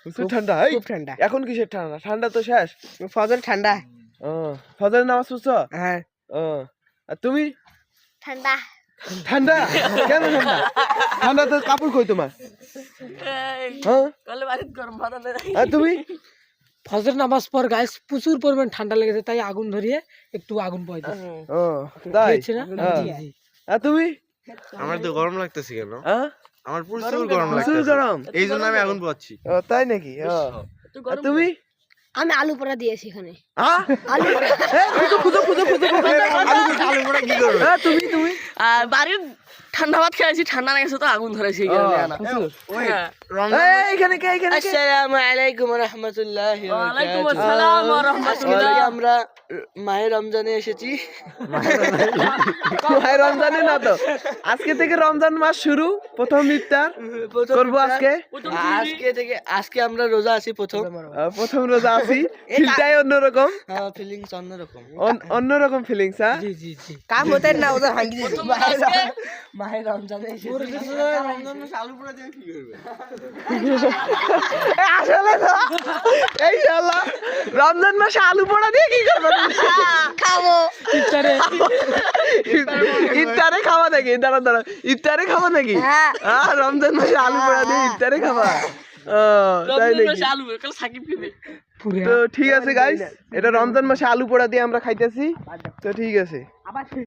প্রচুর ঠান্ডা। এই খুব ঠান্ডা। এখন কিসের ঠান্ডা? ঠান্ডা তো শেষ। ফজর ঠান্ডা। ফজরের নামাজ পড়ছো? হ্যাঁ। আর তুমি? ঠান্ডা। ঠান্ডা কেন ঠান্ডা? ঠান্ডা তো কাপড় কই তোমার? হ্যাঁ আর তুমি? ফজর নামাজ পর গাইস প্রচুর পরিমাণ ঠান্ডা লেগেছে, তাই আগুন ধরিয়ে একটু আগুন পোয়াইছি। তাই? হয়েছে না? জি, জি। আর তুমি? আমার তো গরম লাগতেছে কেন? আমার প্রচুর গরম গরম প্রচুর লাগতেছে। গরম। এই জন্য আমি আগুন পোয়াচ্ছি। তাই নাকি? আর তুমি? আমি আলু পোড়া দিয়েছি এখানে। আলু খুঁজো আলু পোড়া কি করবে? তুমি আর বাড়ির ঠান্ডা ভাত খেয়েছি, ঠান্ডা লেগেছে তো আগুন ধরেছি। ওই হ্যাঁ। রমজান এইখানে কে? আসসালামু আলাইকুম ওয়া রাহমাতুল্লাহি ওয়া ওয়ালাইকুম বারাকাতুহু। আসসালাম ওয়া রাহমাতুল্লাহ। আমরা মাহে রমজানে এসেছি। মাহে রমজানে না তো, আজকে থেকে রমজান মাস শুরু। প্রথম ইফতার করবো আজকে। আজকে আমরা রোজা আছি প্রথম। প্রথম রোজা আছি, ফিলটাই অন্যরকম। ফিলিংস অন্যরকম। অন্যরকম ফিলিংস। হ্যাঁ জি জি জি। কাম হতে না ওদের ভাঙি দিয়েছি। মাহে রমজানে এসেছি। রমজান মাসে আলু পোড়া দিয়ে কি করবে? আসলে না, এই শালা রমজান মাসে আলু পোড়া দিয়ে কি করবে? খাবো। ইফতারে খাওয়া নাকি? দাঁড়া ইফতারে খাওয়া নাকি? রমজান মাসে আলু পোড়া দিয়ে ইফতারে খাওয়া? তাই নাকি? আলু কাল সাকিব খাবে। তো ঠিক আছে গাইস, এটা রমজান মাসে আলু পোড়া দিয়ে আমরা খাইতেছি। তো ঠিক আছে।